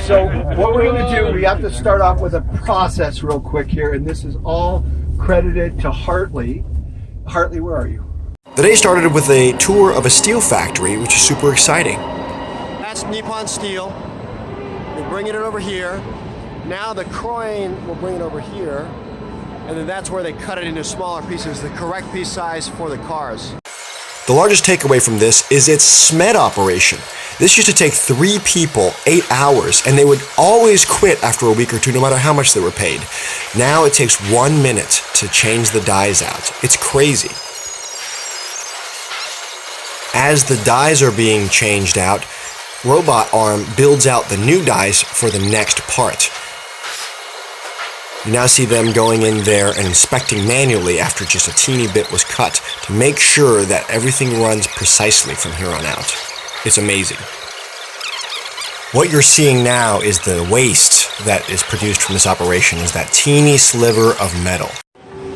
So what we're going to do, we have to start off with a process real quick here, and this is all credited to Hartley. Hartley, where are you? The day started with a tour of a steel factory, which is super exciting. That's Nippon Steel. We're bringing it over here. Now the crane will bring it over here, and then that's where they cut it into smaller pieces, the correct piece size for the cars. The largest takeaway from this is its SMED operation. This used to take 3 people 8 hours, and they would always quit after a week or two, no matter how much they were paid. Now it takes 1 minute to change the dies out. It's crazy. As the dies are being changed out, robot arm builds out the new dies for the next part. You now see them going in there and inspecting manually after just a teeny bit was cut to make sure that everything runs precisely from here on out. It's amazing. What you're seeing now is the waste that is produced from this operation, is that teeny sliver of metal.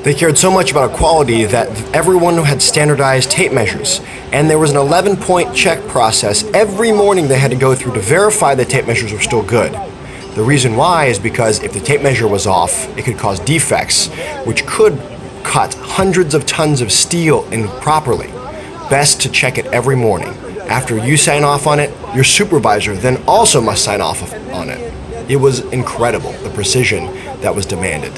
They cared so much about quality that everyone had standardized tape measures, and there was an 11-point check process every morning they had to go through to verify the tape measures were still good. The reason why is because if the tape measure was off, it could cause defects, which could cut hundreds of tons of steel improperly. Best to check it every morning. After you sign off on it, your supervisor then also must sign off on it. It was incredible, the precision that was demanded.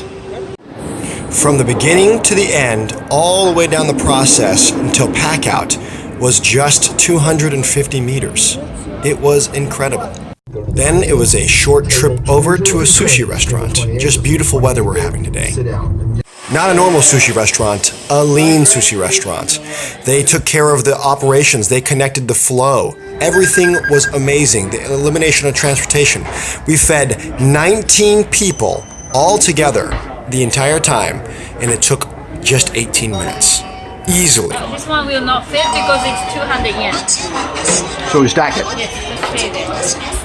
From the beginning to the end, all the way down the process until pack-out, was just 250 meters. It was incredible. Then it was a short trip over to a sushi restaurant. Just beautiful weather we're having today. Not a normal sushi restaurant, a lean sushi restaurant. They took care of the operations, they connected the flow. Everything was amazing, the elimination of transportation. We fed 19 people all together the entire time, and it took just 18 minutes. Easily. This one will not fit because it's 200 yen. So we stack it. Yes, just stay there.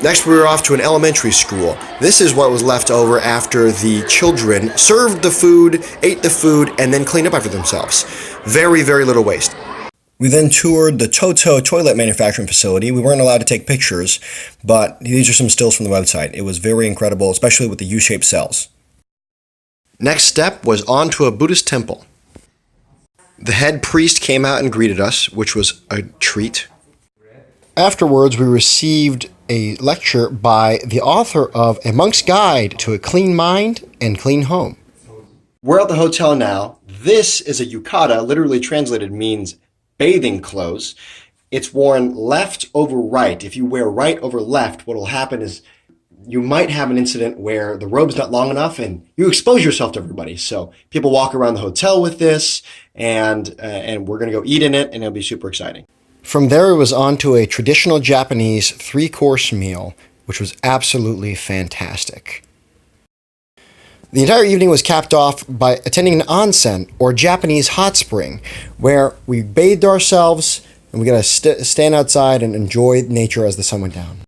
Next, we were off to an elementary school. This is what was left over after the children served the food, ate the food, and then cleaned up after themselves. Very, very little waste. We then toured the Toto toilet manufacturing facility. We weren't allowed to take pictures, but these are some stills from the website. It was very incredible, especially with the U-shaped cells. Next step was on to a Buddhist temple. The head priest came out and greeted us, which was a treat. Afterwards, we received a lecture by the author of A Monk's Guide to a Clean Mind and Clean Home. We're at the hotel now. This is a yukata, literally translated means bathing clothes. It's worn left over right. If you wear right over left, what will happen is you might have an incident where the robe's not long enough and you expose yourself to everybody. So people walk around the hotel with this, and we're going to go eat in it, and it'll be super exciting. From there, it was on to a traditional Japanese 3-course meal, which was absolutely fantastic. The entire evening was capped off by attending an onsen, or Japanese hot spring, where we bathed ourselves and we got to stand outside and enjoy nature as the sun went down.